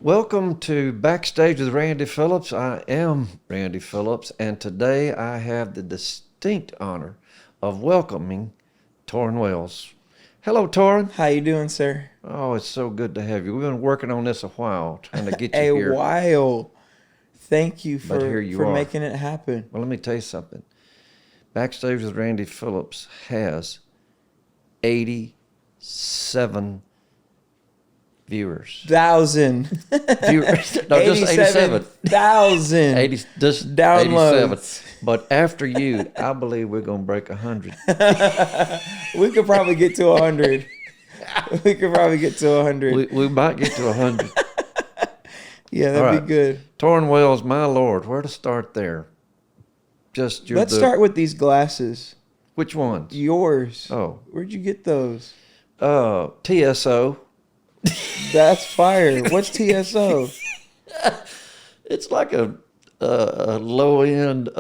Welcome to Backstage with Randy Phillips. I am Randy Phillips, and today I have the distinct honor of welcoming Tauren Wells. Hello, Tauren. How you doing, sir? Oh, it's so good to have you. We've been working on this a while, trying to get A you here. while. Thank you But here you for are. making it happen. Well, let me tell you something. Backstage with Randy Phillips has 87 viewers. Viewers. No, just 87. 87,000 just downloads. 87. But after you, I believe we're going to break 100. We could probably get to 100. We could probably get to 100. We might get to 100. Yeah, that'd be good. Tauren Wells, my Lord, where to start there? Let's start with these glasses. Which ones? Yours. Oh. Where'd you get those? TSO. That's fire. What's TSO? It's like a low-end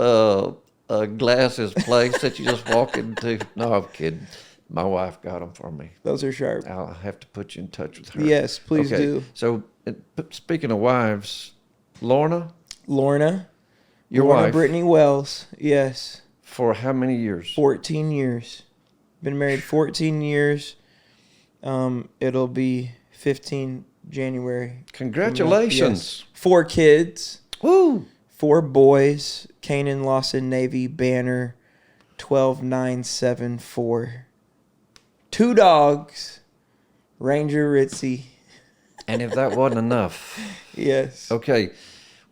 glasses place that you just walk into. No, I'm kidding. My wife got them for me. Those are sharp. I'll have to put you in touch with her. Yes, please do. So, speaking of wives, Lorna, your Lorna wife, Brittany Wells. Yes. for how many years? 14 years. Been married 14 years. It'll be 15 January. Congratulations. Yes. 4 kids. Woo! 4 boys. Kanan Lawson Navy Banner 12974. 2 dogs. Ranger Ritzy. And if that wasn't enough. Yes. Okay.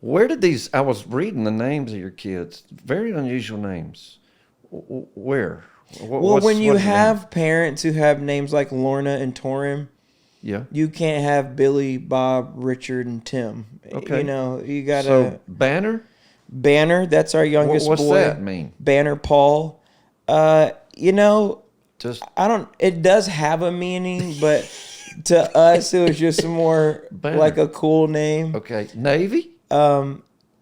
Where did these, I was reading the names of your kids. Very unusual names. Where? Well, when you have parents who have names like Lorna and Tauren, yeah, you can't have Billy, Bob, Richard, and Tim. Okay. You know, you got to... So, Banner? Banner, that's our youngest What's boy. What's that mean? Banner Paul. You know, Just it does have a meaning, but to us, it was just more Banner. like a cool name. Okay. Navy?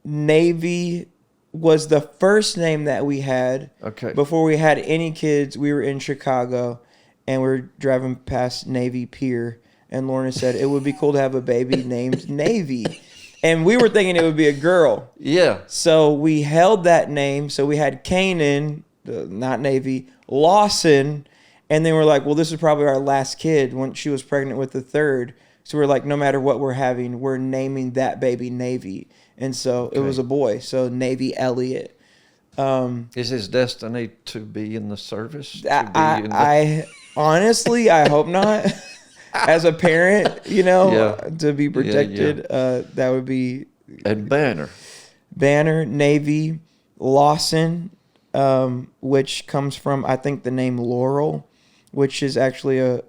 Navy was the first name that we had. Okay. Before we had any kids, we were in Chicago, and we were driving past Navy Pier, and Lorna said it would be cool to have a baby named Navy. And we were thinking it would be a girl. Yeah. So we held that name. So we had Kanan, not Navy, Lawson, and then we're like, well, this is probably our last kid when she was pregnant with the third. So we're like, no matter what we're having, we're naming that baby Navy. And so it was a boy. So Navy Elliott. Is his destiny to be in the service? I honestly, I hope not. As a parent, you know, to be protected, that would be. And Banner, Navy, Lawson, which comes from, I think, the name Laurel, which is actually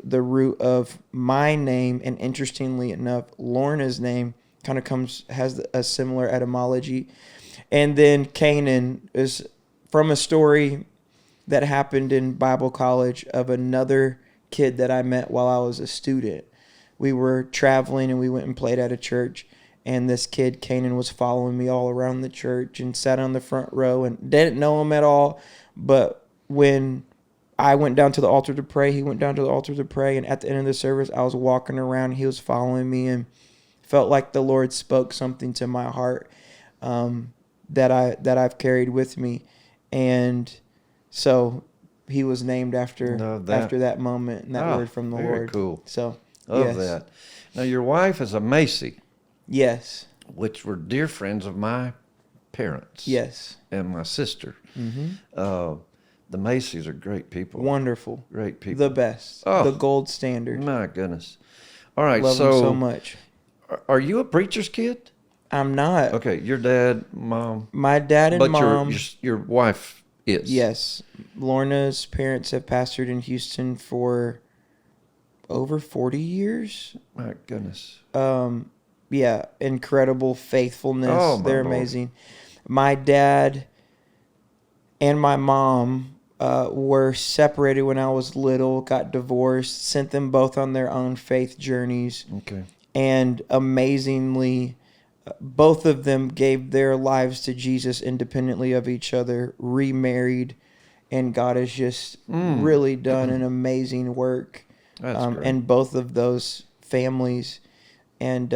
the root of my name. And interestingly enough, Lorna's name kind of has a similar etymology. And then Kanan is from a story that happened in Bible college of another kid that I met while I was a student. We were traveling and we went and played at a church, and this kid, Kanan, was following me all around the church and sat on the front row and didn't know him at all. But when I went down to the altar to pray, he went down to the altar to pray, and at the end of the service, I was walking around, he was following me, and felt like the Lord spoke something to my heart that I've carried with me. And so he was named after that moment and that word from the Lord. Very cool. So love that. Now your wife is a Macy. Yes. Which were dear friends of my parents. Yes. And my sister. Mm-hmm. The Macys are great people. Wonderful. Great people. The best. Oh, the gold standard. My goodness. All right. Love them so much. Are you a preacher's kid? I'm not. Okay. Your dad, mom. My dad and mom. But your wife is. Yes. Lorna's parents have pastored in Houston for over 40 years. My goodness. Yeah, incredible faithfulness. Oh, They're Lord. amazing. My dad and my mom were separated when I was little, got divorced, sent them both on their own faith journeys. Okay. And amazingly, both of them gave their lives to Jesus independently of each other, remarried, and God has just really done an amazing work. That's great. And both of those families And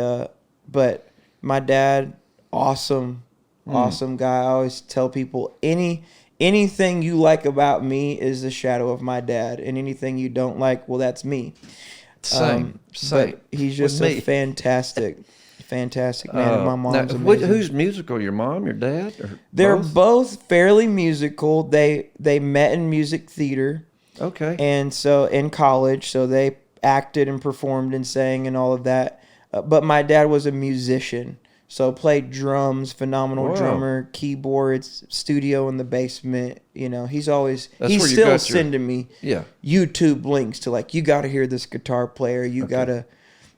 but my dad, awesome guy. I always tell people anything you like about me is the shadow of my dad, and anything you don't like, well, that's me. Same. But he's just With a me. fantastic man, and my mom's now, amazing. who's musical? Your mom, your dad, or They're both? both fairly musical. They met in music theater, Okay. and so in college, so they acted and performed and sang and all of that. But my dad was a musician, so played drums, phenomenal Wow. drummer, keyboards, studio in the basement. You know, he's That's where he's you still got your- sending me Yeah. YouTube links to like, you got to hear this guitar player. You got to.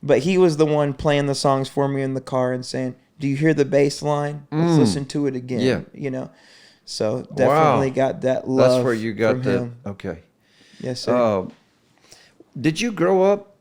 But he was the one playing the songs for me in the car and saying, "Do you hear the bass line? Let's listen to it again." Yeah. You know, so definitely got that love. That's where you got from the him. okay. Yes, sir. Did you grow up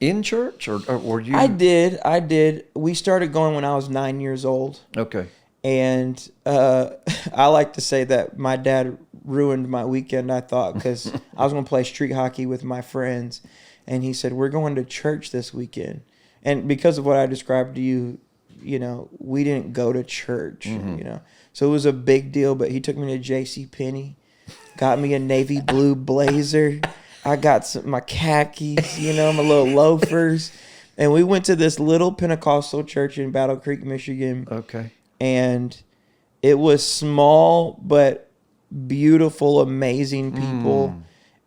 in church, or were you? I did. We started going when I was 9 years old. Okay. And I like to say that my dad ruined my weekend, I thought, because I was going to play street hockey with my friends. And he said, "We're going to church this weekend." And because of what I described to you, you know, we didn't go to church, you know. So it was a big deal. But he took me to J.C. Penney, got me a navy blue blazer. I got my khakis, you know, my little loafers. And we went to this little Pentecostal church in Battle Creek, Michigan. Okay. And it was small but beautiful, amazing people.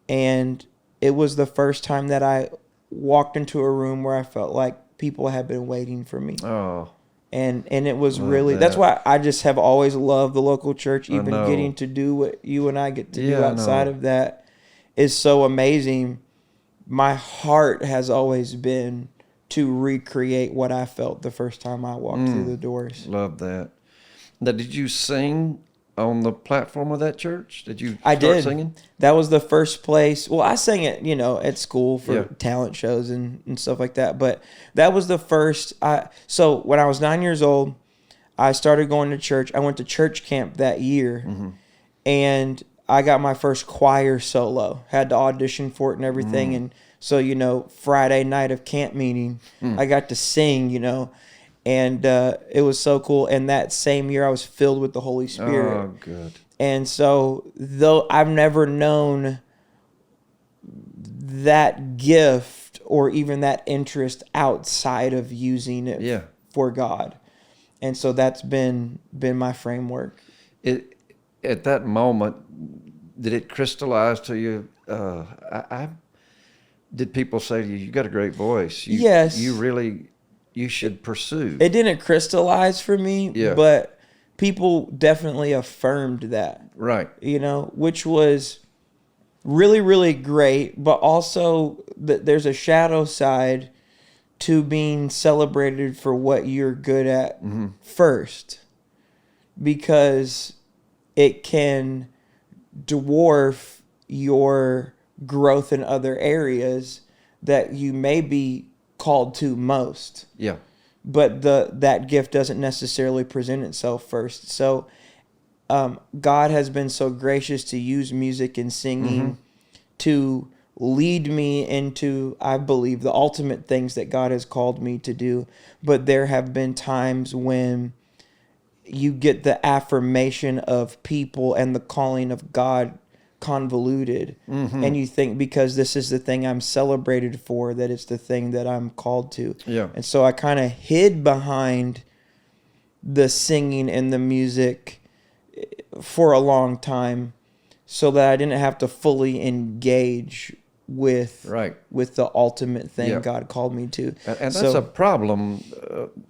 And it was the first time that I walked into a room where I felt like people had been waiting for me. Oh. And it was Love really, that. that's why I just have always loved the local church. I Even know. getting to do what you and I get to do Yeah, I outside know. of that is so amazing. My heart has always been to recreate what I felt the first time I walked through the doors. Love that. Now, did you sing on the platform of that church? Did you I start did. singing? That was the first place. Well, I sang it, you know, at school for Yeah. talent shows and stuff like that. But that was the first. So when I was 9 years old, I started going to church. I went to church camp that year, and I got my first choir solo. Had to audition for it and everything. And so, you know, Friday night of camp meeting, I got to sing, you know, and it was so cool. And that same year, I was filled with the Holy Spirit. Oh, good. And so, though I've never known that gift or even that interest outside of using it Yeah. for God. And so that's been my framework. It at that moment, did it crystallize to you? Did people say to you, "You got a great voice. Yes. You should pursue." It didn't crystallize for me, Yeah. but people definitely affirmed that. Right. You know, which was really, really great, but also there's a shadow side to being celebrated for what you're good at first, because it can dwarf your growth in other areas that you may be called to most. Yeah. But that gift doesn't necessarily present itself first. So God has been so gracious to use music and singing to lead me into, I believe, the ultimate things that God has called me to do. But there have been times when you get the affirmation of people and the calling of God convoluted, and you think because this is the thing I'm celebrated for, that it's the thing that I'm called to. Yeah. And so I kind of hid behind the singing and the music for a long time so that I didn't have to fully engage with Right. with the ultimate thing Yeah. God called me to. And that's So- a problem.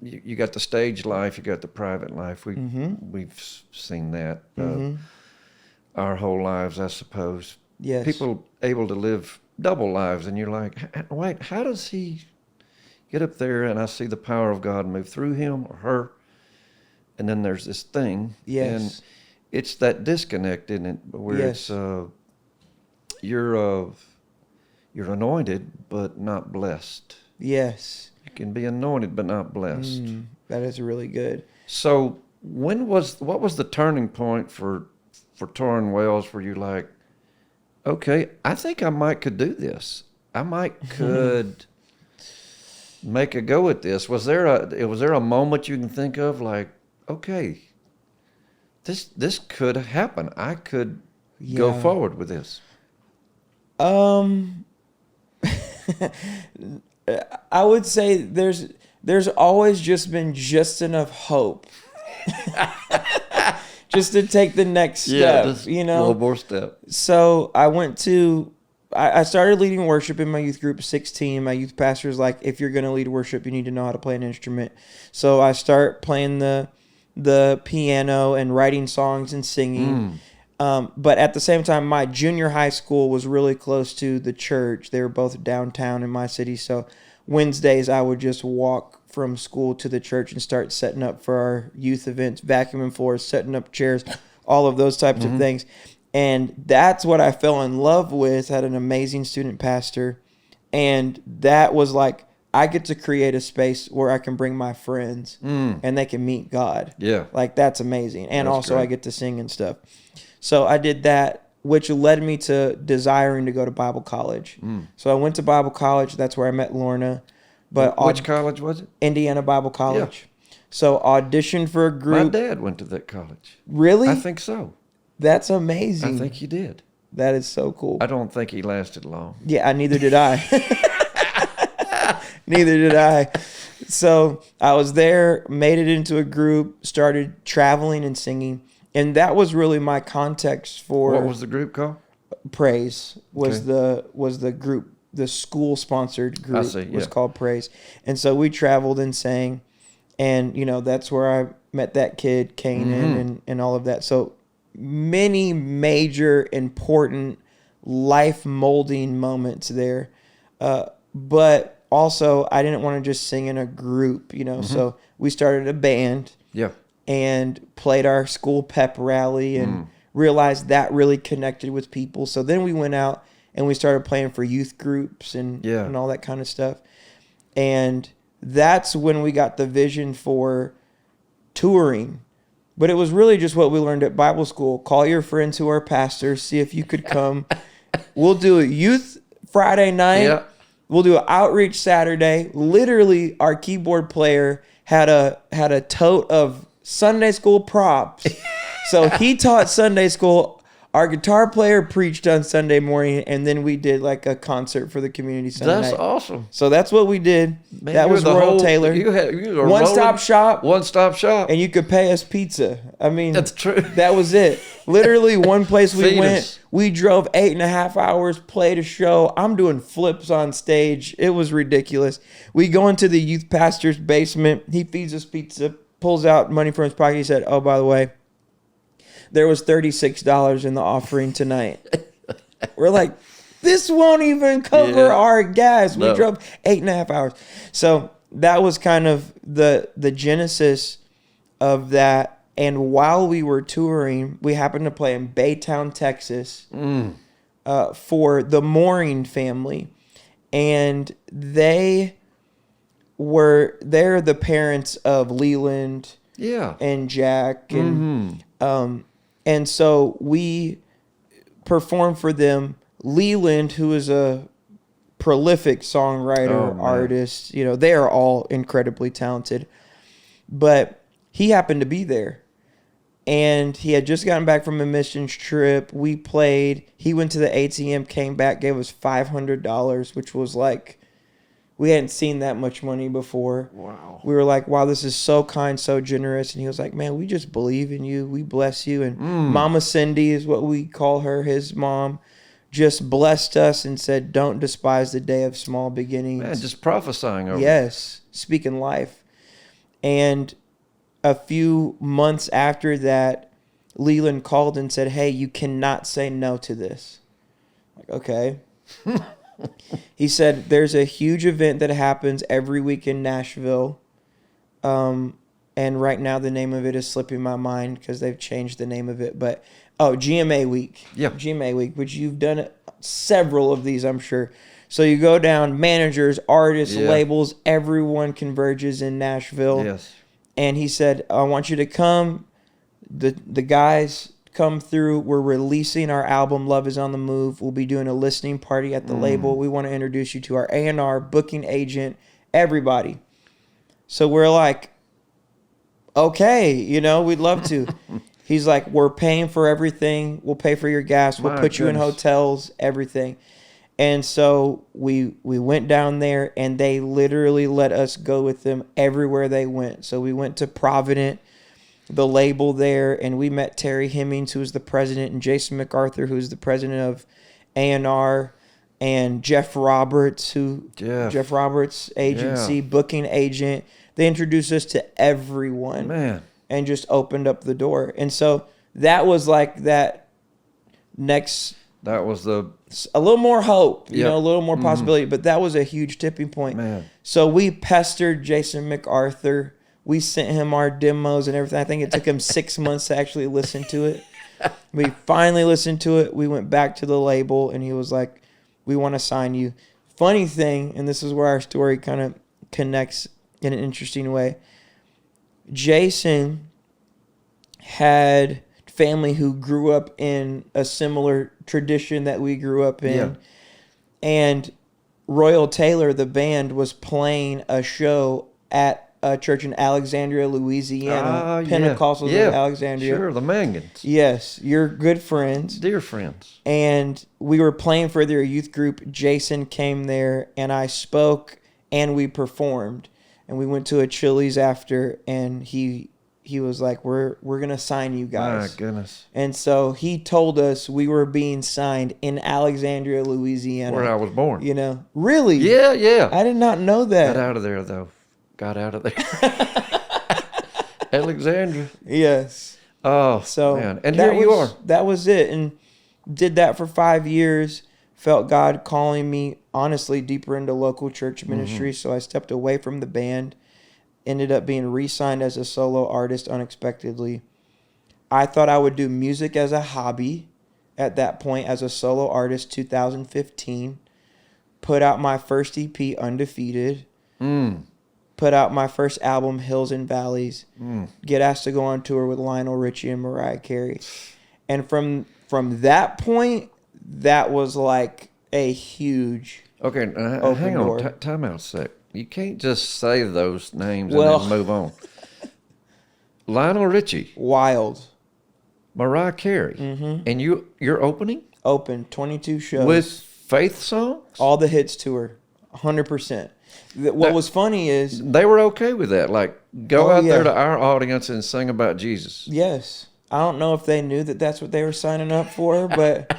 You got the stage life, you got the private life. We've seen that our whole lives, I suppose. Yes. People able to live double lives, and you're like, wait, how does he get up there? And I see the power of God move through him or her, and then there's this thing. Yes. And it's that disconnect, isn't it? Where Yes. it's you're anointed but not blessed. Yes. You can be anointed but not blessed. That is really good. So what was the turning point for Tauren Wells where you like, okay, I think I might could do this. I might could make a go at this. Was there a moment you can think of like, okay, this could happen. I could go Yeah. forward with this. I would say there's always just been just enough hope. Just to take the next step, just you a know. little more step. So I started leading worship in my youth group at 16. My youth pastor was like, if you're going to lead worship, you need to know how to play an instrument. So I start playing the piano and writing songs and singing. But at the same time, my junior high school was really close to the church. They were both downtown in my city. So Wednesdays, I would just walk from school to the church and start setting up for our youth events, vacuuming floors, setting up chairs, all of those types of things. And that's what I fell in love with. Had an amazing student pastor. And that was like, I get to create a space where I can bring my friends and they can meet God. Yeah. Like, that's amazing. And That's also great. I get to sing and stuff. So I did that, which led me to desiring to go to Bible college. So I went to Bible college. That's where I met Lorna. But Which college was it? Indiana Bible College. So auditioned for a My group. dad went to that college. Really? I think so. That's amazing. I think he did. That is so cool. I don't think he lasted long. Yeah, neither did I. Neither did I. So I was there, made it into a group, started traveling and singing. And that was really my context for What was the group called? Praise was Okay. the group, the school sponsored group see, was yeah. called Praise. And so we traveled and sang, and that's where I met that kid, Kanan, and all of that. So many major important life molding moments there. But also I didn't want to just sing in a group, so we started a band. Yeah. And played our school pep rally and realized that really connected with people. So then we went out and we started playing for youth groups and all that kind of stuff. And that's when we got the vision for touring. But it was really just what we learned at Bible school. Call your friends who are pastors, see if you could come. We'll do a youth Friday night. Yeah. We'll do an outreach Saturday. Literally, our keyboard player had a tote of Sunday school props. So he taught Sunday school. Our guitar player preached on Sunday morning, and then we did like a concert for the community Sunday That's night. awesome. So that's what we did. Man, that you was were the Royal whole- Taylor. You were One-stop shop. One-stop shop. And you could pay us pizza. I mean, That's true. That was it. Literally, one place we Feed went, us. we drove 8.5 hours, played a show. I'm doing flips on stage. It was ridiculous. We go into the youth pastor's basement. He feeds us pizza, pulls out money from his pocket. He said, "Oh, by the way, there was $36 in the offering tonight." We're like, this won't even cover our gas. We No. drove 8.5 hours. So that was kind of the genesis of that. And while we were touring, we happened to play in Baytown, Texas, for the Mooring family. And they're the parents of Leland Yeah. and Jack. And so we performed for them. Leland, who is a prolific songwriter, artist, they are all incredibly talented. But he happened to be there. And he had just gotten back from a missions trip. We played. He went to the ATM, came back, gave us $500, which was like, we hadn't seen that much money before. Wow. We were like, wow, this is so kind, so generous. And he was like, man, we just believe in you. We bless you. And Mama Cindy is what we call her, his mom, just blessed us and said, don't despise the day of small beginnings. Man, just prophesying over. Yes, speaking life. And a few months after that, Leland called and said, hey, you cannot say no to this. Like, okay. He said, there's a huge event that happens every week in Nashville. And right now the name of it is slipping my mind because they've changed the name of it. But, GMA Week. Yeah. GMA Week, which you've done several of these, I'm sure. So you go down, managers, artists, labels, everyone converges in Nashville. Yes. And he said, I want you to come. The guys come through. We're releasing our album, Love is on the Move. We'll be doing a listening party at the label. We want to introduce you to our A&R, booking agent, everybody. So we're like, okay, you know, we'd love to. He's like, we're paying for everything. We'll pay for your gas. We'll My put you in goodness. hotels, everything. And so we went down there, and they literally let us go with them everywhere they went. So we went to Provident, the label there, and we met Terry Hemmings, who was the president, and Jason MacArthur, who's the president of A&R, and Jeff Roberts, Jeff Roberts agency, Yeah. booking agent. They introduced us to everyone. Man. And just opened up the door. And so that was like that next, That was the a little more hope, you Yep. know, a little more possibility. But that was a huge tipping point. man. So we pestered Jason MacArthur. We sent him our demos and everything. I think it took him 6 months to actually listen to it. We finally listened to it. We went back to the label, and he was like, we want to sign you. Funny thing, and this is where our story kind of connects in an interesting way. Jason had family who grew up in a similar tradition that we grew up in. Yeah. And Royal Taylor, the band, was playing a show at a church in Alexandria, Louisiana. Pentecostals of Alexandria. Sure, the Mangans. Yes, you're good friends. Dear friends. And we were playing for their youth group. Jason came there, and I spoke, and we performed. And we went to a Chili's after, and he was like, we're gonna sign you guys. My goodness. And so he told us we were being signed in Alexandria, Louisiana. Where I was born. You know, really? Yeah, yeah. I did not know that. Got out of there, though. Got out of there. Alexandria. Yes. Oh, So man. And here you are. That was it, and did that for 5 years. Felt God calling me, honestly, deeper into local church ministry. So I stepped away from the band. Ended up being re-signed as a solo artist unexpectedly. I thought I would do music as a hobby at that point as a solo artist, 2015. Put out my first EP, Undefeated. Put out my first album, Hills and Valleys. Get asked to go on tour with Lionel Richie and Mariah Carey. And from that point, that was like a huge Okay, open hang door. on. Time out a sec. You can't just say those names Well- and then move on. Lionel Richie, wild. Mariah Carey, and you're opening Open, 22 shows. with faith songs. all the hits tour, 100%. What was funny is, They were okay with that. Like, go Oh, out there yeah. to our audience and sing about Jesus. yes, I don't know if they knew that that's what they were signing up for, but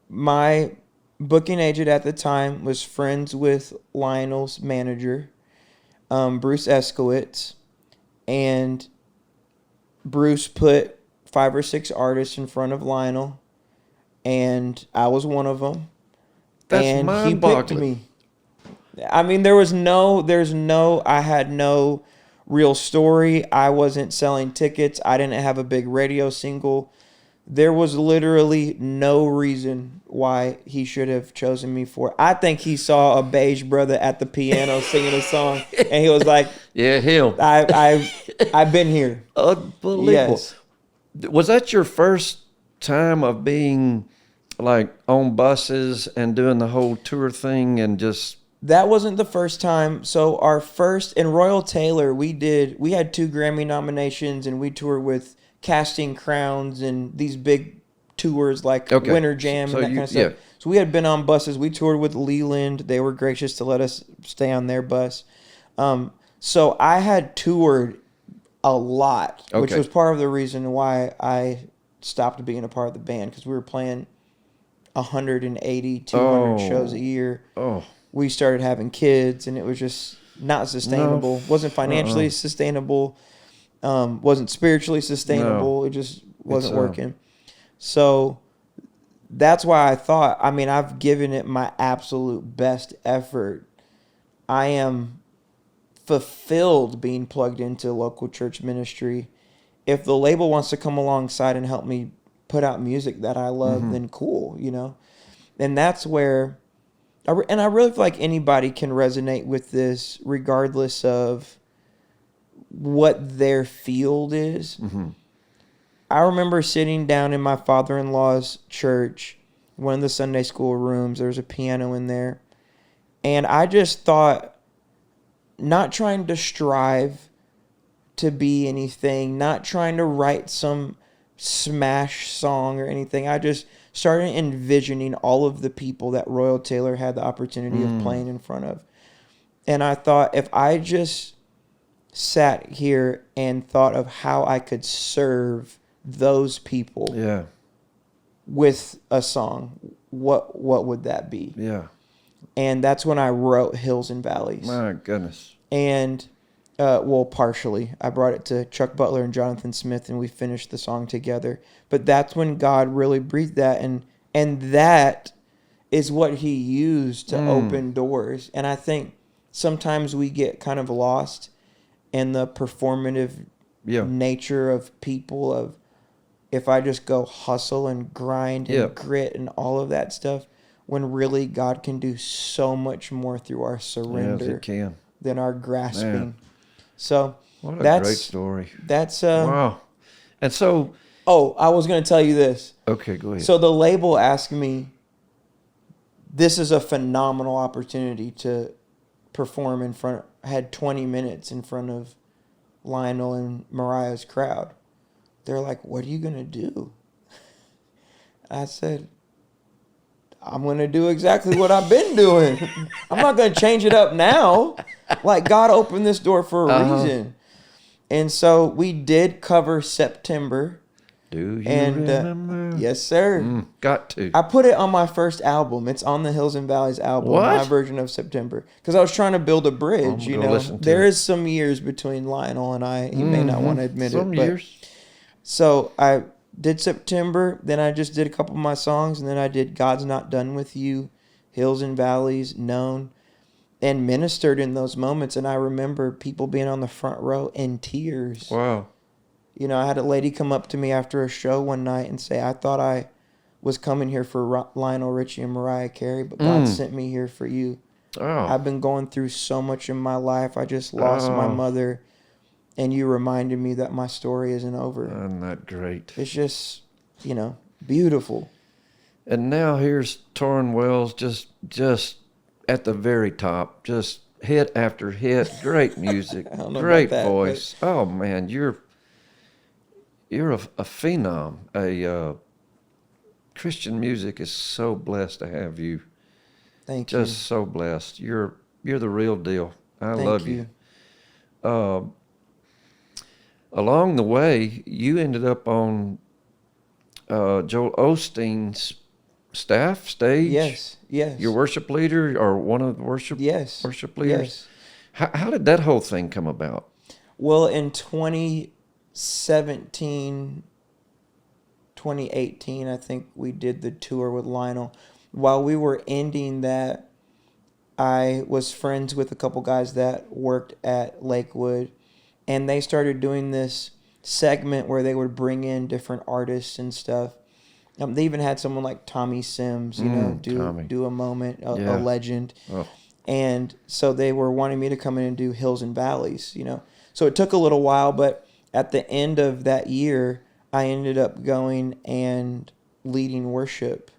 my booking agent at the time was friends with Lionel's manager, Bruce Eskowitz, and Bruce put 5 or 6 artists in front of Lionel, and I was one of them. That's and he picked mind-boggling. me. I mean, I had no real story. I wasn't selling tickets. I didn't have a big radio single. There was literally no reason why he should have chosen me for it. I think he saw a beige brother at the piano singing a song, and he was like, Yeah, him. I've been here. Unbelievable. Yes. Was that your first time of being like on buses and doing the whole tour thing and just That wasn't the first time. So our first in Royal Taylor, we had 2 Grammy nominations, and we toured with Casting Crowns and these big tours like Okay. Winter Jam So and that you- kind of stuff. yeah. So we had been on buses. We toured with Leland. They were gracious to let us stay on their bus. So I had toured a lot, which Okay. was part of the reason why I stopped being a part of the band, because we were playing 180, 200 Oh. shows a year. oh We started having kids, and it was just not sustainable. Wasn't financially sustainable. Wasn't spiritually sustainable. It just wasn't working. So that's why I thought, I mean, I've given it my absolute best effort. I am fulfilled being plugged into local church ministry. If the label wants to come alongside and help me put out music that I love, then cool, you know? And that's where, I really feel like anybody can resonate with this regardless of what their field is. I remember sitting down in my father-in-law's church, one of the Sunday school rooms. There was a piano in there. And I just thought, not trying to strive to be anything, not trying to write some smash song or anything. I just started envisioning all of the people that Royal Taylor had the opportunity of playing in front of. And I thought, if I just sat here and thought of how I could serve those people Yeah. with a song, what would that be? Yeah. And that's when I wrote Hills and Valleys. My goodness. And, well, partially. I brought it to Chuck Butler and Jonathan Smith, and we finished the song together. But that's when God really breathed that, and that is what he used to open doors. And I think sometimes we get kind of lost in the performative nature of people, of if I just go hustle and grind and grit and all of that stuff, when really God can do so much more through our surrender. Yes, it can. Than our grasping. Man. So What a that's great story. That's Wow. And so, oh, I was going to tell you this. okay, go ahead. So the label asked me, this is a phenomenal opportunity to perform in front. I had 20 minutes in front of Lionel and Mariah's crowd. They're like, what are you going to do? I said, I'm going to do exactly what I've been doing. I'm not going to change it up now. Like, God opened this door for a reason. And so we did cover September. Do you And remember? yes, sir. Got to. I put it on my first album. It's on the Hills and Valleys album. What? My version of September. Because I was trying to build a bridge, I'm you gonna know. listen to There it. is some years between Lionel and I. He may not want to admit Some it. But years. so I did September, then I just did a couple of my songs, and then I did God's Not Done With You, Hills and Valleys, Known, and ministered in those moments. And I remember people being on the front row in tears. Wow. You know, I had a lady come up to me after a show one night and say, I thought I was coming here for Lionel Richie and Mariah Carey, but God sent me here for you. Oh. I've been going through so much in my life. I just lost my mother. And you reminded me that my story isn't over. Isn't that great? It's just, you know, beautiful. And now here's Tauren Wells just at the very top, just hit after hit. Great music, I don't know great about that, voice. Oh man, you're a phenom. Christian music is so blessed to have you. Thank Just so blessed. You're the real deal. I Thank love you. Along the way, you ended up on Joel Osteen's stage. Yes. Your worship leader, or one of the worship leaders. Yes. How did that whole thing come about? Well, in 2017, 2018, I think we did the tour with Lionel. While we were ending that, I was friends with a couple guys that worked at Lakewood, and they started doing this segment where they would bring in different artists and stuff. They even had someone like Tommy Sims, you know, do a moment, a legend. Oh. And so they were wanting me to come in and do Hills and Valleys, you know. So it took a little while, but at the end of that year, I ended up going and leading worship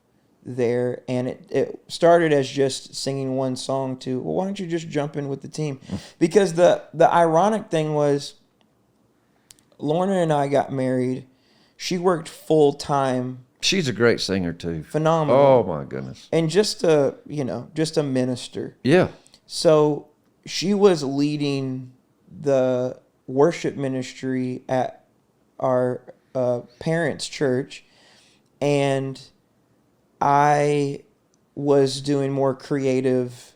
there. And it started as just singing one song to, well, why don't you just jump in with the team? Because the ironic thing was, Lorna and I got married. She worked full time. She's a great singer too. Phenomenal. Oh my goodness. And just a minister. Yeah. So she was leading the worship ministry at our parents' church, and I was doing more creative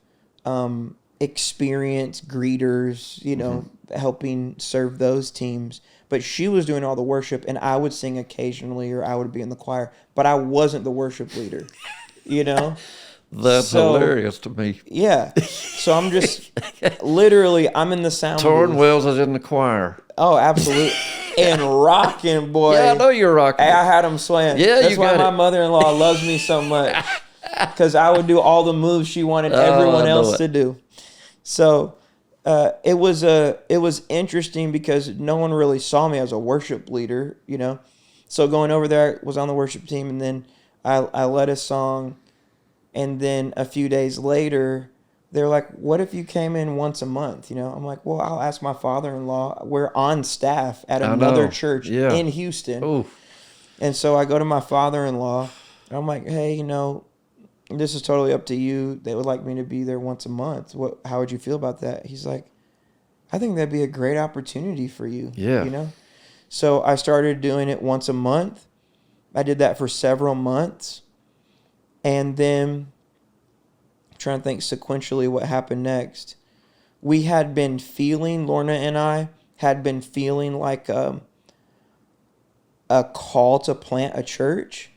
experience, greeters, you know, helping serve those teams. But she was doing all the worship, and I would sing occasionally, or I would be in the choir, but I wasn't the worship leader, you know? That's hilarious to me. Yeah. So I'm just, literally, I'm in the sound Tauren booth. Wells is in the choir. Oh, absolutely. And rocking, boy. Yeah, I know you're rocking. I had him swaying. Yeah, That's you why got my it. mother-in-law loves me so much. Because I would do all the moves she wanted everyone I know else it. to do. So it was interesting because no one really saw me as a worship leader, you know. So going over there, I was on the worship team, and then I led a song. And then a few days later, they're like, what if you came in once a month? I'm like, well, I'll ask my father-in-law. We're on staff at I another know. church Yeah. in Houston. Oh, And so I go to my father-in-law and I'm like, hey, this is totally up to you. They would like me to be there once a month. How would you feel about that? He's like, I think that'd be a great opportunity for you. yeah. So I started doing it once a month. I did that for several months. And then I'm trying to think sequentially what happened next. We had been feeling, Lorna and I had been feeling like a call to plant a church.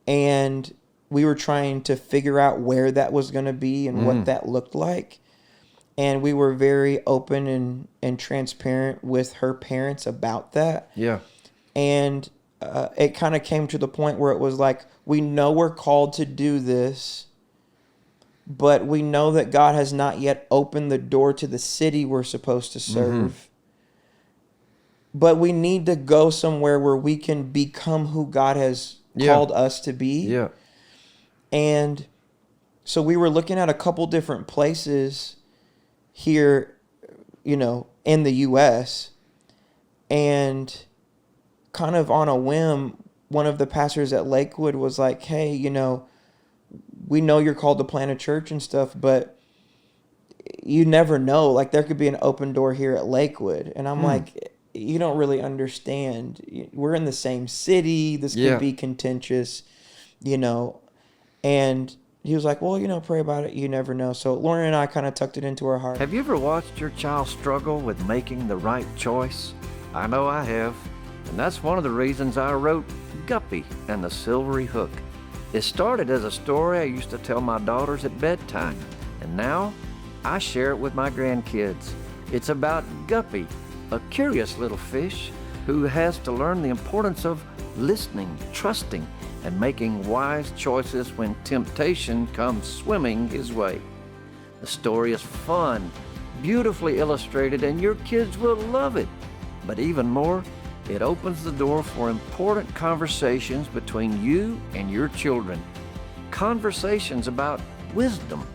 And we were trying to figure out where that was going to be and what that looked like. And we were very open and transparent with her parents about that. Yeah. And it kind of came to the point where it was like, we know we're called to do this, but we know that God has not yet opened the door to the city we're supposed to serve. But we need to go somewhere where we can become who God has called us to be. Yeah. And so we were looking at a couple different places here, in the U.S. And kind of on a whim, one of the pastors at Lakewood was like, hey, we know you're called to plant a church and stuff, but you never know. Like, there could be an open door here at Lakewood. And I'm like, you don't really understand. We're in the same city. This could be contentious, And he was like, well, pray about it. You never know. So Lauren and I kind of tucked it into our heart. Have you ever watched your child struggle with making the right choice? I know I have. And that's one of the reasons I wrote Guppy and the Silvery Hook. It started as a story I used to tell my daughters at bedtime. And now I share it with my grandkids. It's about Guppy, a curious little fish who has to learn the importance of listening, trusting, and making wise choices when temptation comes swimming his way. The story is fun, beautifully illustrated, and your kids will love it. But even more, it opens the door for important conversations between you and your children. Conversations about wisdom,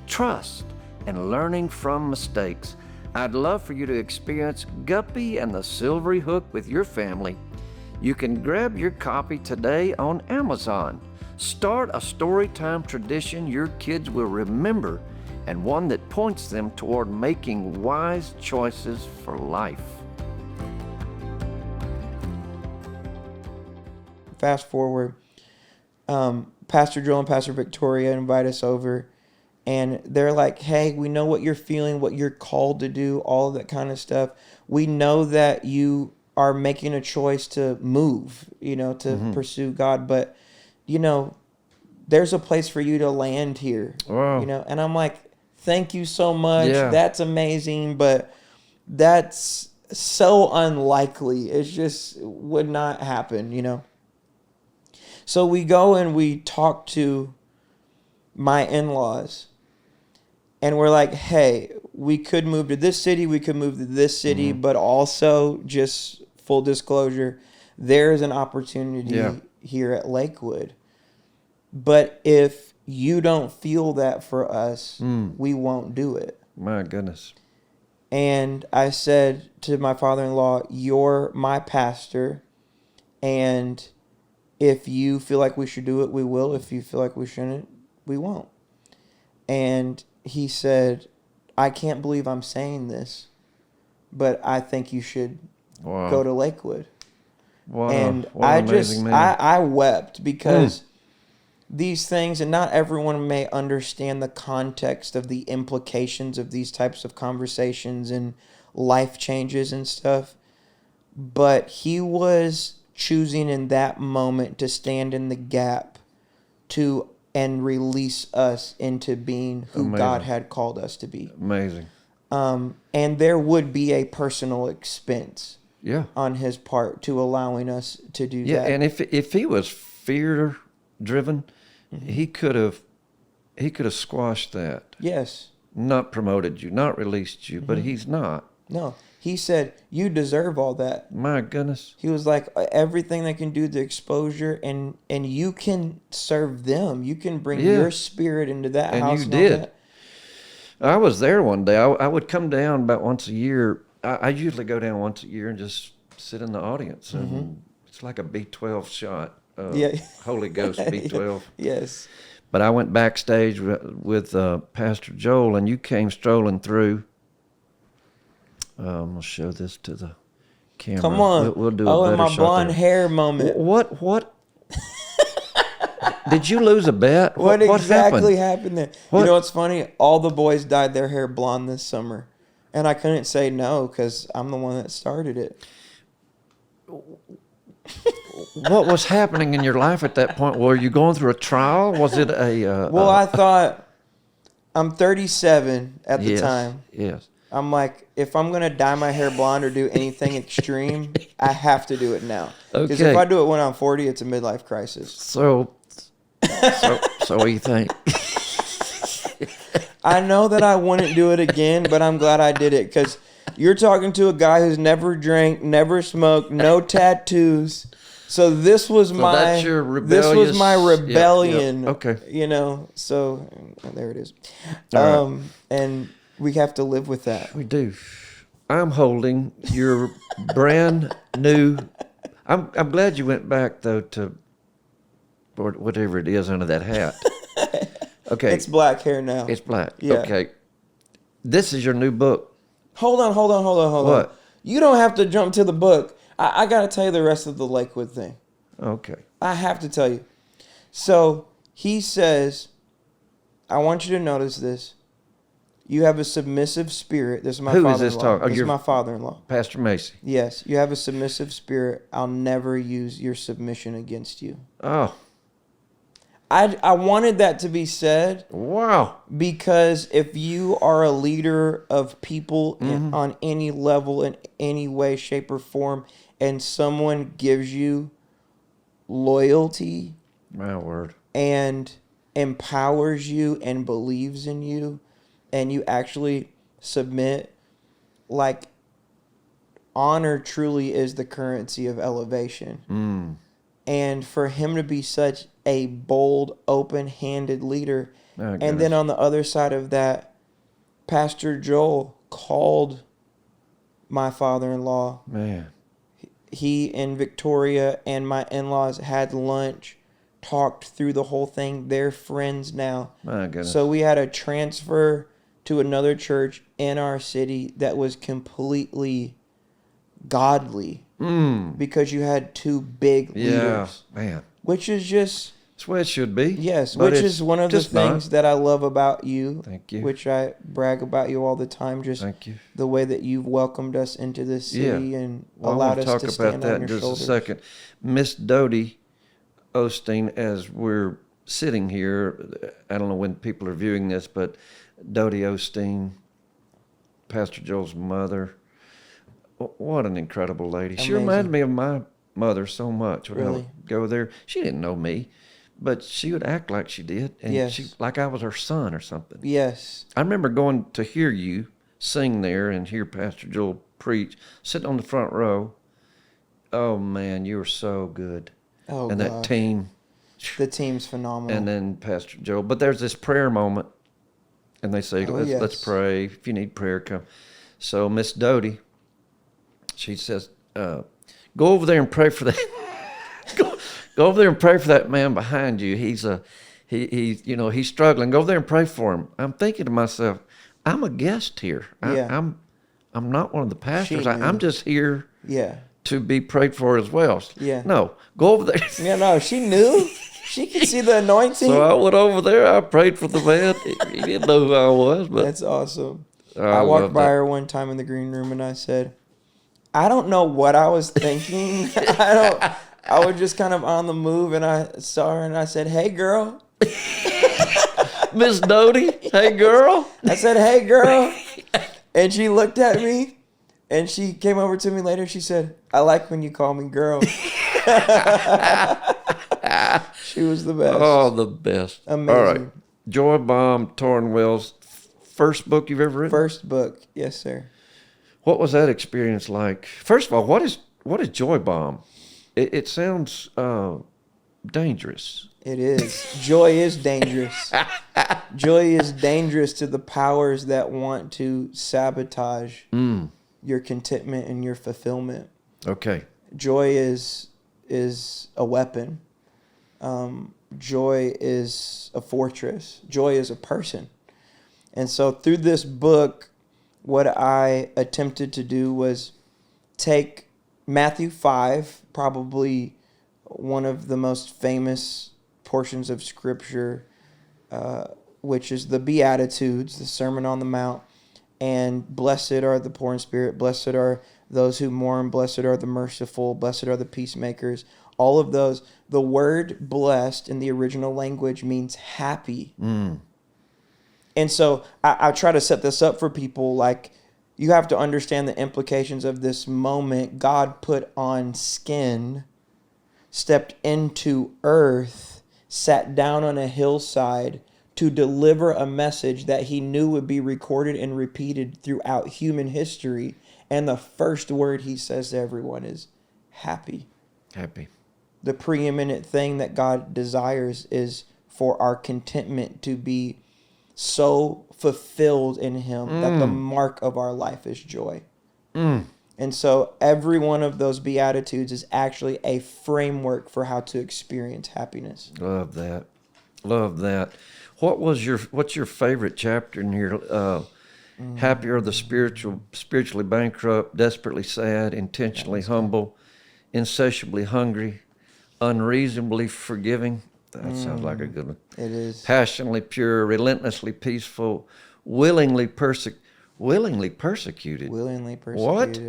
trust, and learning from mistakes. I'd love for you to experience Guppy and the Silvery Hook with your family. You can grab your copy today on Amazon. Start a storytime tradition your kids will remember and one that points them toward making wise choices for life. Fast forward, Pastor Joel and Pastor Victoria invite us over, and they're like, hey, we know what you're feeling, what you're called to do, all of that kind of stuff. We know that you are making a choice to move, to pursue God, but, there's a place for you to land here, Wow. And I'm like, thank you so much. Yeah. That's amazing, but that's so unlikely. It just would not happen, So we go and we talk to my in-laws, and we're like, hey, we could move to this city, we could move to this city, but also, just full disclosure, there's an opportunity here at Lakewood. But if you don't feel that for us, we won't do it. My goodness. And I said to my father-in-law, you're my pastor, and if you feel like we should do it, we will. If you feel like we shouldn't, we won't. And he said, I can't believe I'm saying this, but I think you should go to Lakewood. What and an amazing man. I wept because these things, and not everyone may understand the context of the implications of these types of conversations and life changes and stuff, but he was choosing in that moment to stand in the gap and release us into being who God had called us to be. Amazing. And there would be a personal expense on his part to allowing us to do that. Yeah, and if he was fear driven, he could have squashed that. Yes. Not promoted you, not released you, but he's not. No. He said, you deserve all that. My goodness. He was like, everything that can do the exposure, and you can serve them. You can bring your spirit into that house. And you did. I was there one day. I would come down about once a year. I usually go down once a year and just sit in the audience, and it's like a B12 shot. Yeah. Holy Ghost B12. Yes. But I went backstage with Pastor Joel, and you came strolling through. I'm gonna show this to the camera. Come on. We'll do a better and my shot blonde there. hair moment. What? Did you lose a bet? What exactly happened there? What? You know what's funny? All the boys dyed their hair blonde this summer. And I couldn't say no because I'm the one that started it. What was happening in your life at that point? Were you going through a trial? Was it a... Well, I thought, I'm 37 at the time. Yes. I'm like, if I'm going to dye my hair blonde or do anything extreme, I have to do it now. Because Okay. if I do it when I'm 40, it's a midlife crisis. So what do you think? I know that I wouldn't do it again, but I'm glad I did it because you're talking to a guy who's never drank, never smoked, no tattoos. So this was that's your rebellious... my rebellion. Yeah. Okay. You know, so there it is. All right. And we have to live with that. We do. I'm holding your brand new... I'm glad you went back, though, to whatever it is under that hat. Okay. It's black hair now. It's black. Yeah. Okay. This is your new book. Hold on. What? You don't have to jump to the book. I got to tell you the rest of the Lakewood thing. Okay. I have to tell you. So he says, I want you to notice this. You have a submissive spirit. This is my Who is father-in-law. this talking? This is my father-in-law. Pastor Macy. Yes, you have a submissive spirit. I'll never use your submission against you. Oh, I wanted that to be said wow. because if you are a leader of people on any level, in any way, shape, or form, and someone gives you loyalty My word. and empowers you and believes in you, and you actually submit, like, honor truly is the currency of elevation. And for him to be such a bold, open-handed leader. And then on the other side of that, Pastor Joel called my father-in-law. Man. He and Victoria and my in-laws had lunch, talked through the whole thing. They're friends now. My goodness. So we had a transfer to another church in our city that was completely godly. Because you had two big leaders. Man. Which is just... That's the way it should be. Yes, But which it's is one of the just things not. that I love about you. Thank you. Which I brag about you all the time. Just Thank you. the way that you've welcomed us into this city and Well, allowed I us want to to talk about stand that on in your just shoulders. a second. Miss Dodie Osteen, as we're sitting here, I don't know when people are viewing this, but Dodie Osteen, Pastor Joel's mother, what an incredible lady. She Amazing. reminded me of my mother so much. When I Really? would go there, she didn't know me, but she would act like she did, and Yes. she like I was her son or something. Yes. I remember going to hear you sing there and hear Pastor Joel preach, sitting on the front row. Oh man, you were so good. Oh, And that God. team, The team's phenomenal. and then Pastor Joel. But there's this prayer moment, and they say, Oh, let's yes. pray. If you need prayer, come. So Miss Dodie, she says, go over there and pray for that. go over there and pray for that man behind you. He's he's struggling. Go over there and pray for him. I'm thinking to myself, I'm a guest here. Yeah. I'm not one of the pastors. She knew. I'm just here Yeah. to be prayed for as well. Yeah. No, go over there. Yeah, no, she knew. She could see the anointing. So I went over there. I prayed for the man. He didn't know who I was, but That's awesome. I I walked love by that. her one time in the green room and I said, I don't know what I was thinking. I was just kind of on the move and I saw her and I said, hey girl. Miss Dodie, hey girl. I said, hey girl. And she looked at me and she came over to me later. She said, I like when you call me girl. She was the best. Oh, the best. Amazing. All right. Joy Bomb, Tauren Wells, first book you've ever written? First book. Yes, sir. What was that experience like? First of all, what is Joy Bomb? It sounds dangerous. It is. Joy is dangerous. Joy is dangerous to the powers that want to sabotage your contentment and your fulfillment. Okay. Joy is a weapon. Joy is a fortress. Joy is a person. And so through this book, what I attempted to do was take Matthew 5, probably one of the most famous portions of Scripture, which is the Beatitudes, the Sermon on the Mount, and blessed are the poor in spirit, blessed are those who mourn, blessed are the merciful, blessed are the peacemakers. All of those. The word blessed in the original language means happy. And so I try to set this up for people, like, you have to understand the implications of this moment. God put on skin, stepped into earth, sat down on a hillside to deliver a message that he knew would be recorded and repeated throughout human history. And the first word he says to everyone is happy. Happy. The preeminent thing that God desires is for our contentment to be so fulfilled in him that the mark of our life is joy. And so every one of those Beatitudes is actually a framework for how to experience happiness. Love that. Love that. What's your favorite chapter in here? Happy are the spiritually bankrupt, desperately sad, intentionally humble, insatiably hungry, unreasonably forgiving. That sounds like a good one. It is. Passionately pure, relentlessly peaceful, willingly persecuted. Willingly persecuted. What?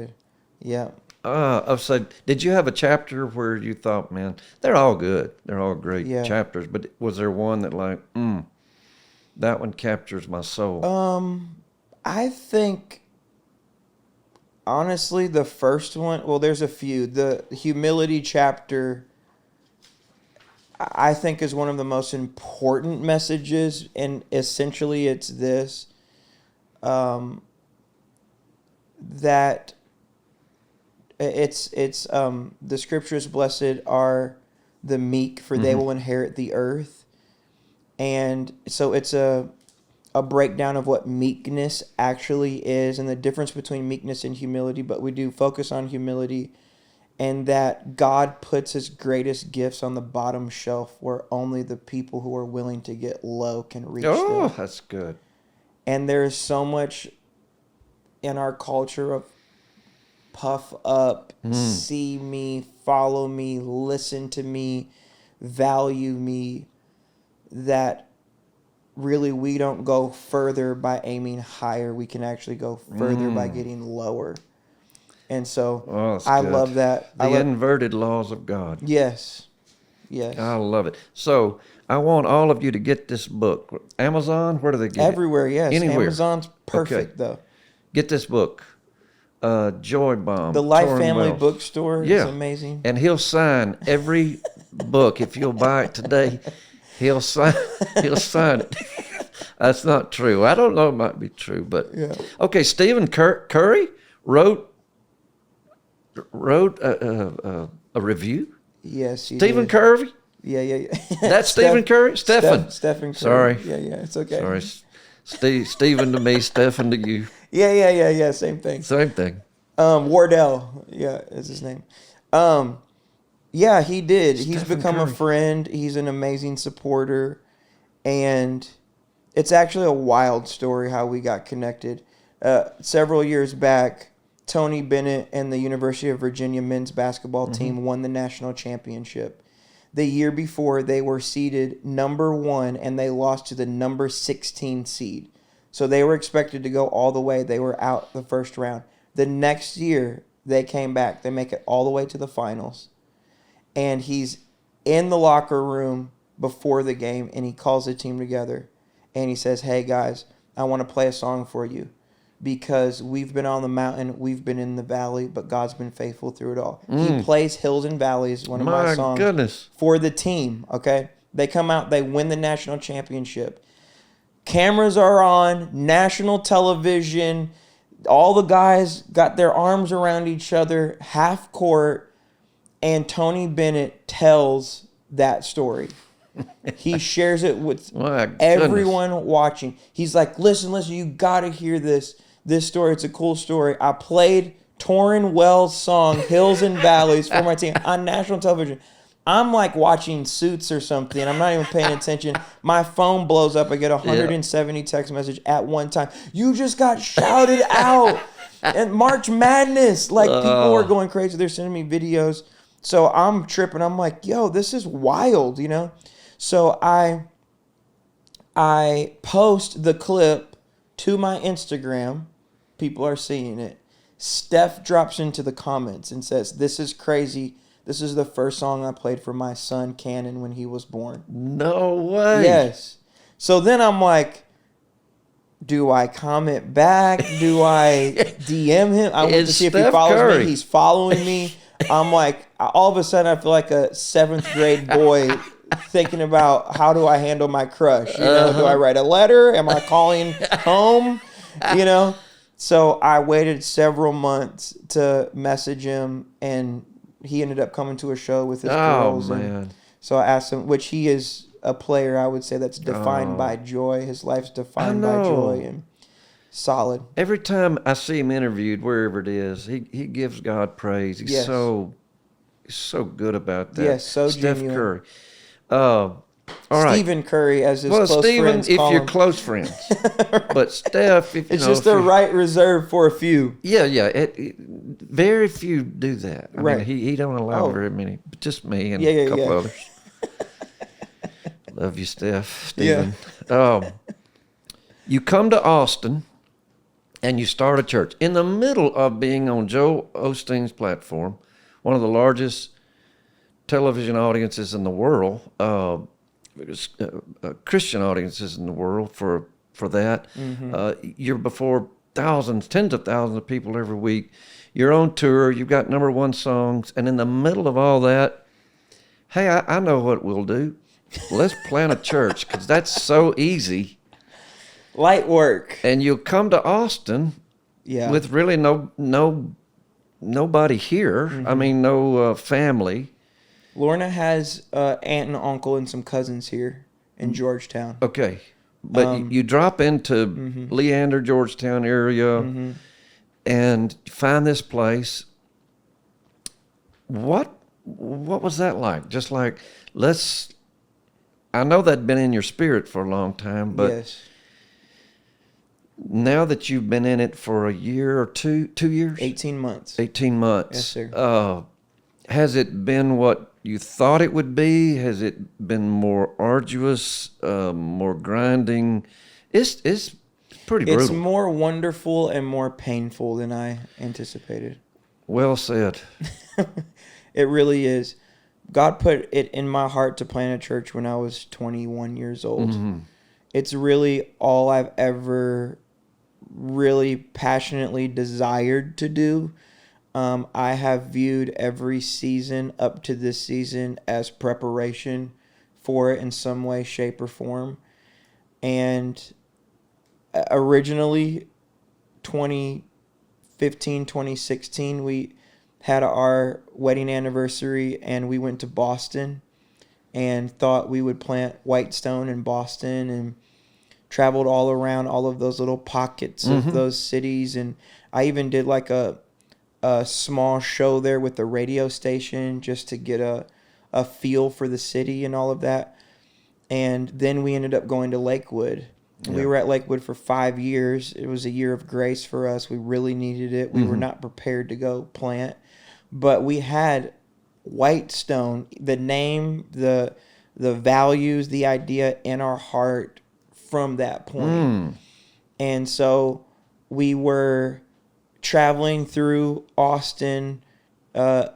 Yeah. So did you have a chapter where you thought, man, they're all good. They're all great chapters. But was there one that like, that one captures my soul? I think, honestly, the first one, well, there's a few. The humility chapter, I think, is one of the most important messages, and essentially it's this, that it's the scriptures, blessed are the meek, for they will inherit the earth. And so it's a breakdown of what meekness actually is and the difference between meekness and humility, but we do focus on humility, and that God puts his greatest gifts on the bottom shelf where only the people who are willing to get low can reach them. Oh, that's good. And there's so much in our culture of puff up, see me, follow me, listen to me, value me, that really we don't go further by aiming higher. We can actually go further by getting lower. And so I love that. The inverted laws of God. Yes. Yes. I love it. So I want all of you to get this book. Amazon, where do they get Everywhere, yes. Anywhere. Amazon's perfect, though. Get this book. Joy Bomb. The Life Tauren Family Wells. Bookstore is amazing. And he'll sign every book. If you'll buy it today, he'll sign it. That's not true. I don't know. It might be true, but okay. Stephen Curry wrote a review. Yes, Stephen Curry. Yeah. That's Stephen Curry. Stephen Curry. Sorry. Yeah, it's okay. Sorry, Stephen to me, Stephen to you. Yeah. Same thing. Wardell. Yeah, is his name. Yeah, he did. He's become a friend. He's an amazing supporter, and it's actually a wild story how we got connected. Several years back, Tony Bennett and the University of Virginia men's basketball team won the national championship. The year before, they were seeded number 1, and they lost to the number 16 seed. So they were expected to go all the way. They were out the first round. The next year, they came back. They make it all the way to the finals. And he's in the locker room before the game, and he calls the team together. And he says, hey, guys, I want to play a song for you, because we've been on the mountain, we've been in the valley, but God's been faithful through it all. He plays Hills and Valleys, one of my songs, for the team, okay? They come out, they win the national championship. Cameras are on, national television, all the guys got their arms around each other, half court, and Tony Bennett tells that story. He shares it with My goodness. everyone watching. He's like, listen, you got to hear this story. It's a cool story. I played Tauren Wells' song, Hills and Valleys, for my team on national television. I'm like watching Suits or something. I'm not even paying attention. My phone blows up. I get 170 text messages at one time. You just got shouted out. And March Madness. Like, people were going crazy. They're sending me videos. So I'm tripping. I'm like, yo, this is wild, you know? So I post the clip to my Instagram. People are seeing it. Steph drops into the comments and says, this is crazy. This is the first song I played for my son, Cannon, when he was born. No way. Yes. So then I'm like, do I comment back? Do I DM him? I want to see if he follows me. He's following me. I'm like, all of a sudden, I feel like a 7th grade boy thinking about how do I handle my crush? You know, do I write a letter? Am I calling home? You know? So I waited several months to message him, and he ended up coming to a show with his girls. Man. And so I asked him, which he is a player, I would say, that's defined by joy. His life's defined by joy and solid. Every time I see him interviewed, wherever it is, he gives God praise. He's so good about that. Yes, so Steph genuine. Curry. All right. Stephen Curry, as his close Stephen, friends if call you're him. close friends. But Steph, if you It's know, just a right reserved for a few. Yeah. Very few do that. I mean, he don't allow very many, but just me and a couple others. Love you, Stephen. You come to Austin, and you start a church in the middle of being on Joel Osteen's platform, one of the largest television audiences in the world, Christian audiences in the world for that. Mm-hmm. You're before thousands, tens of thousands of people every week. You're on tour. You've got #1 songs. And in the middle of all that, hey, I know what we'll do. Let's plant a church, because that's so easy. Light work. And you'll come to Austin with really nobody here. Mm-hmm. I mean, no family. Lorna has aunt and uncle and some cousins here in Georgetown. Okay. But you drop into Leander, Georgetown area, and find this place. What was that like? Just like, I know that'd been in your spirit for a long time, but now that you've been in it for a year or 2 years? 18 months. 18 months. Yes, sir. Has it been what you thought it would be? Has it been more arduous, more grinding? It's pretty brutal. It's more wonderful and more painful than I anticipated. Well said. It really is. God put it in my heart to plant a church when I was 21 years old. Mm-hmm. It's really all I've ever really passionately desired to do. I have viewed every season up to this season as preparation for it in some way, shape, or form. And originally, 2015, 2016, we had our wedding anniversary, and we went to Boston and thought we would plant Whitestone in Boston, and traveled all around all of those little pockets of those cities. And I even did like a small show there with the radio station just to get a feel for the city and all of that. And then we ended up going to Lakewood. Yeah. We were at Lakewood for 5 years. It was a year of grace for us. We really needed it. We were not prepared to go plant. But we had Whitestone, the name, the values, the idea in our heart from that point. And so we were traveling through Austin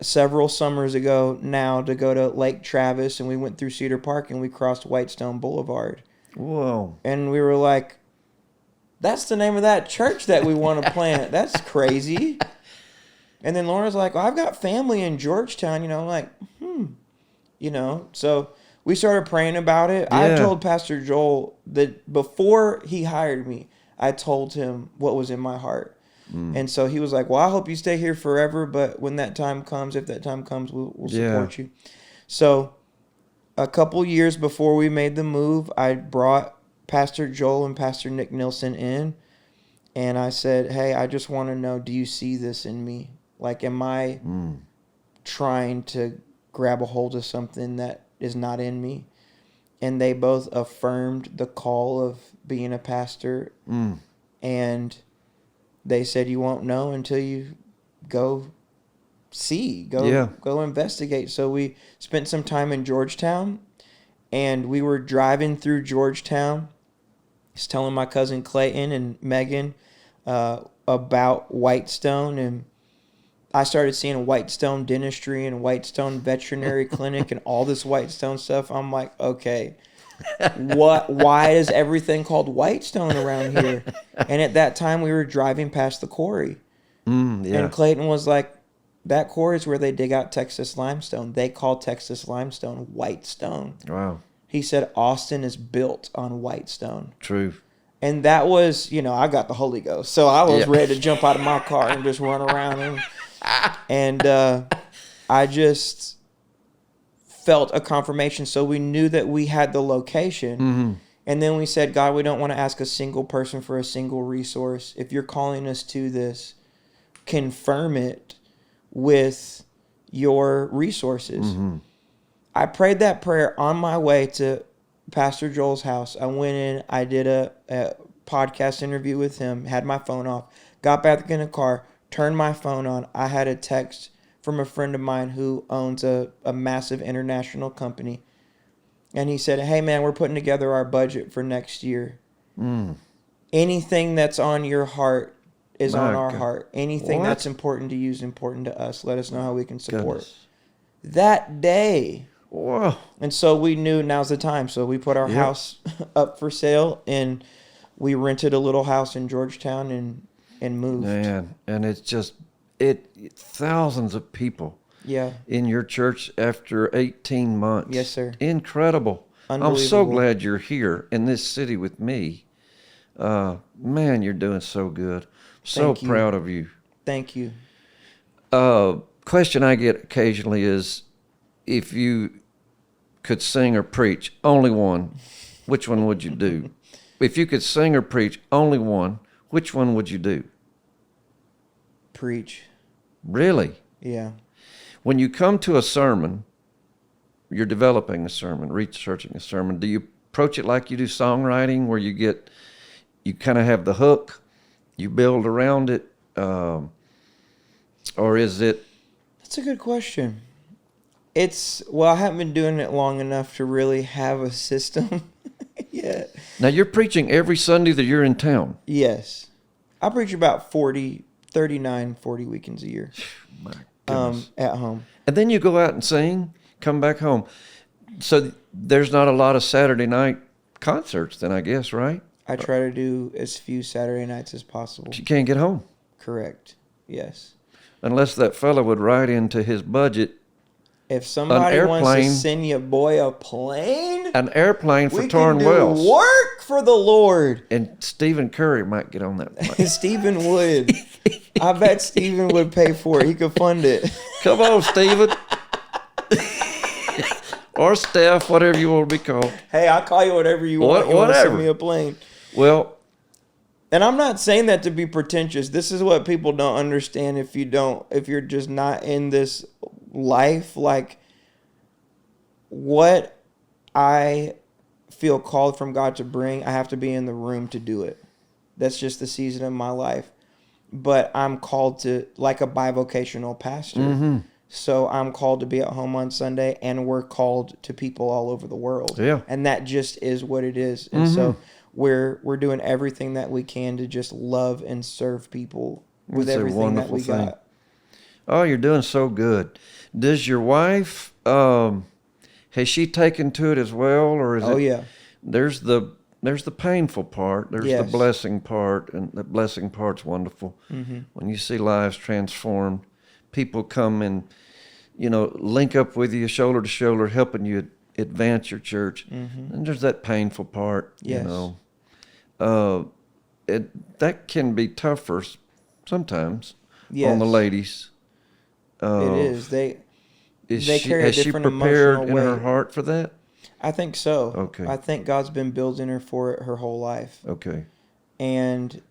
several summers ago now to go to Lake Travis, and we went through Cedar Park and we crossed Whitestone Boulevard. Whoa. And we were like, that's the name of that church that we want to plant. That's crazy. And then Lauren's like, well, I've got family in Georgetown, you know. I'm like, you know. So we started praying about it. Yeah. I told Pastor Joel that before he hired me, I told him what was in my heart. And so he was like, well, I hope you stay here forever, but when that time comes, if that time comes, we'll support you. So a couple years before we made the move, I brought Pastor Joel and Pastor Nick Nilsson in, and I said, hey, I just want to know, do you see this in me? Like, am I trying to grab a hold of something that is not in me? And they both affirmed the call of being a pastor. And they said, you won't know until you go go investigate. So we spent some time in Georgetown, and we were driving through Georgetown. I was telling my cousin Clayton and Megan about Whitestone, and I started seeing Whitestone Dentistry and Whitestone Veterinary Clinic and all this Whitestone stuff. I'm like, okay, why is everything called Whitestone around here? And at that time, we were driving past the quarry. And Clayton was like, that quarry is where they dig out Texas limestone. They call Texas limestone Whitestone. Wow. He said Austin is built on Whitestone. True. And that was, I got the Holy Ghost. So I was ready to jump out of my car and just run around. And I just felt a confirmation. So we knew that we had the location. And then we said, God, we don't want to ask a single person for a single resource. If you're calling us to this, confirm it with your resources. I prayed that prayer on my way to Pastor Joel's house. I went in, I did a podcast interview with him, had my phone off, got back in the car, turned my phone on. I had a text from a friend of mine who owns a massive international company. And he said, hey, man, we're putting together our budget for next year. Anything that's on your heart is on our heart. Anything that's important to you is important to us. Let us know how we can support. That day. Whoa. And so we knew now's the time. So we put our house up for sale, and we rented a little house in Georgetown and moved. Man, and it's just, thousands of people in your church after 18 months. Yes, sir. Incredible. I'm so glad you're here in this city with me. Man, you're doing so good. So proud of you. Thank you. Question I get occasionally is, if you could sing or preach only one, which one would you do? If you could sing or preach only one, which one would you do? Preach. Really? Yeah. When you come to a sermon, you're developing a sermon, researching a sermon, do you approach it like you do songwriting, where you kind of have the hook, you build around it, or is it? That's a good question. I haven't been doing it long enough to really have a system yet. Now, you're preaching every Sunday that you're in town. Yes. I preach about 39, 40 weekends a year. My goodness. At home. And then you go out and sing, come back home. So there's not a lot of Saturday night concerts then, I guess, right? I try to do as few Saturday nights as possible. But you can't get home. Correct. Yes. Unless that fella would write into his budget. If somebody wants to send your boy a plane, an airplane for Tauren we Wells. can do work for the Lord. And Stephen Curry might get on that plane. Stephen would. I bet Stephen would pay for it. He could fund it. Come on, Stephen. Or Steph, whatever you want to be called. Hey, I'll call you whatever you want. You want to send me a plane. Well, and I'm not saying that to be pretentious. This is what people don't understand if you're just not in this life. Like, what I feel called from God to bring, I have to be in the room to do it. That's just the season of my life. But I'm called to, like a bivocational pastor. So I'm called to be at home on Sunday, and we're called to people all over the world. Yeah. And that just is what it is. And so we're doing everything that we can to just love and serve people with everything that we got. Oh, you're doing so good. Does your wife, has she taken to it as well, or is it? Oh yeah. There's the painful part. There's the blessing part, and the blessing part's wonderful. When you see lives transformed, people come and link up with you shoulder to shoulder, helping you advance your church. And there's that painful part. That can be tougher sometimes on the ladies. It is. They carry a different has she prepared emotional in her weight. heart for that? I think so. Okay. I think God's been building her for it her whole life. Okay. And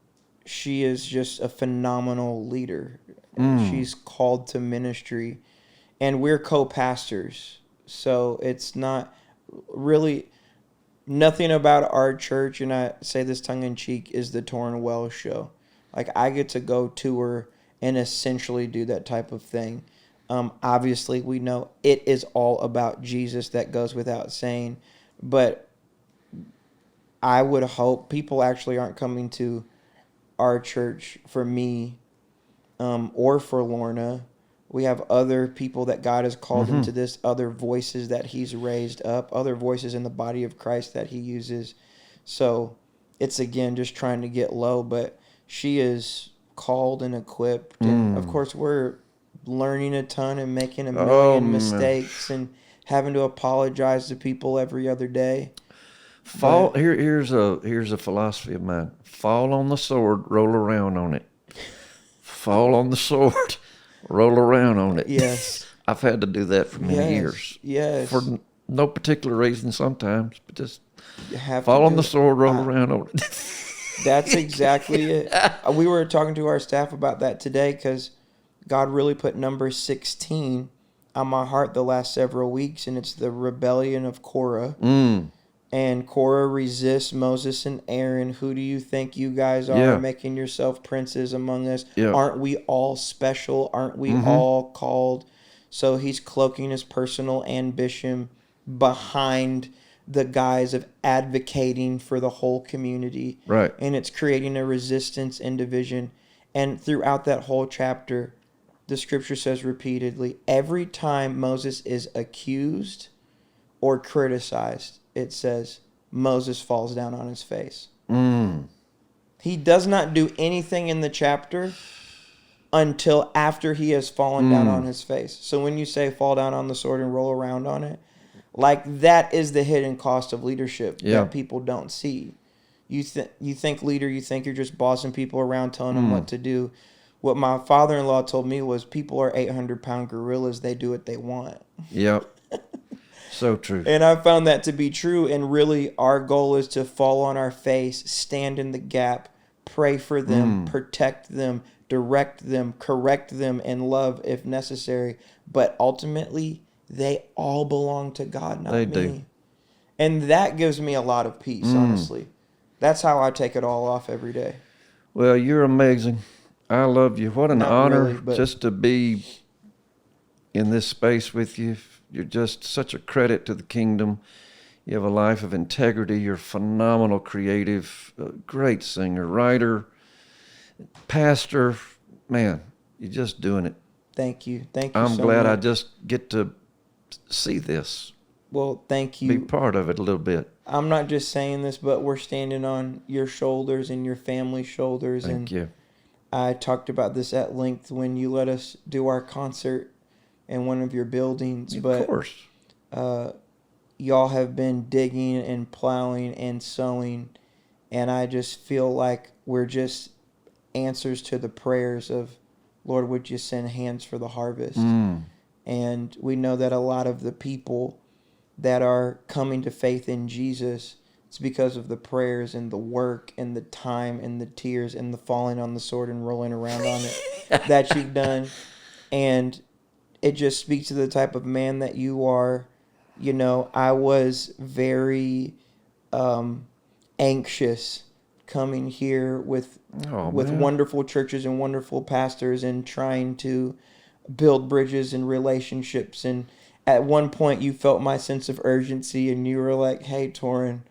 she is just a phenomenal leader. Mm. She's called to ministry. And we're co-pastors. So it's not really nothing about our church, and I say this tongue in cheek, is the Tauren Wells show. Like, I get to go tour and essentially do that type of thing. Obviously, we know it is all about Jesus. That goes without saying. But I would hope people actually aren't coming to our church for me or for Lorna. We have other people that God has called into this, other voices that he's raised up, other voices in the body of Christ that he uses. So it's, again, just trying to get low. But she is called and equipped. And, of course, we're learning a ton and making a million mistakes and having to apologize to people every other day. Here's a philosophy of mine. Fall on the sword, roll around on it. Fall on the sword, roll around on it. Yes. I've had to do that for many years. Yes. For no particular reason sometimes, but just You have fall to on do the it. sword, roll around on it. That's exactly it. We were talking to our staff about that today because God really put number 16 on my heart the last several weeks, and it's the rebellion of Korah. And Korah resists Moses and Aaron. Who do you think you guys are, making yourself princes among us? Aren't we all special? Aren't we all called? So he's cloaking his personal ambition behind the guise of advocating for the whole community. Right. And it's creating a resistance and division. And throughout that whole chapter, the scripture says repeatedly, every time Moses is accused or criticized, it says Moses falls down on his face. He does not do anything in the chapter until after he has fallen down on his face. So when you say fall down on the sword and roll around on it, like, that is the hidden cost of leadership that people don't see. You think leader, you think you're just bossing people around, telling them what to do. What my father-in-law told me was people are 800-pound gorillas. They do what they want. Yep. So true. And I found that to be true. And really, our goal is to fall on our face, stand in the gap, pray for them, protect them, direct them, correct them, and love if necessary. But ultimately, they all belong to God, not me. They do. And that gives me a lot of peace, honestly. That's how I take it all off every day. Well, you're amazing. I love you. What an Not honor really, but just to be in this space with you. You're just such a credit to the kingdom. You have a life of integrity. You're phenomenal creative, great singer, writer, pastor. Man, you're just doing it. Thank you. Thank you I'm so glad I much. just get to see this, Well, thank be you. part of it a little bit. I'm not just saying this, but we're standing on your shoulders and your family's shoulders. Thank And you. I talked about this at length when you let us do our concert in one of your buildings. Of But course. y'all have been digging and plowing and sowing, and I just feel like we're just answers to the prayers of, Lord, would you send hands for the harvest? And we know that a lot of the people that are coming to faith in Jesus, it's because of the prayers and the work and the time and the tears and the falling on the sword and rolling around on it that you've done. And it just speaks to the type of man that you are. You know, I was very anxious coming here with wonderful churches and wonderful pastors and trying to build bridges and relationships. And at one point you felt my sense of urgency and you were like, hey, Tauren,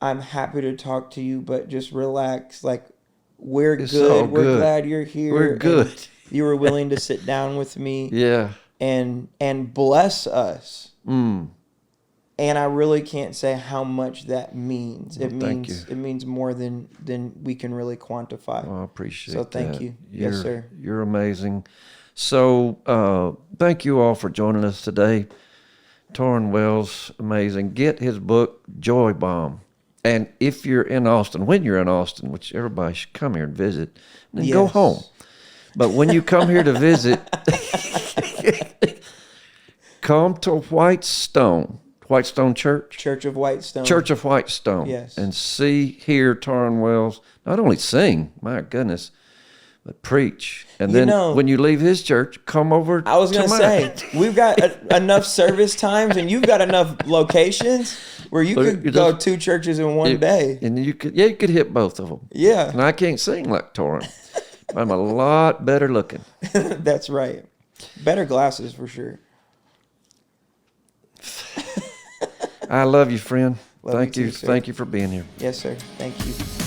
I'm happy to talk to you, but just relax. Like, we're It's good. all We're good. glad you're here. We're good. And you were willing to sit down with me Yeah. and bless us. Mm. And I really can't say how much that means. Well, thank you. It means more than we can really quantify. Well, I appreciate So that. thank you. Yes, sir. You're amazing. So thank you all for joining us today. Tauren Wells, amazing. Get his book, Joy Bomb. And if you're in Austin, when you're in Austin, which everybody should come here and visit, and then go Yes. home. But when you come here to visit, come to Whitestone. Whitestone Church? Church of Whitestone. Church of Whitestone. Yes. And hear Tauren Wells not only sing, my goodness, but preach. And then when you leave his church, come over I was going to say, we've got enough service times and you've got enough locations where you could go 2 churches in one day. And you could hit both of them. Yeah. And I can't sing like Tauren. I'm a lot better looking. That's right. Better glasses for sure. I love you, friend. Love Thank you you. too, sir. Thank you for being here. Yes, sir. Thank you.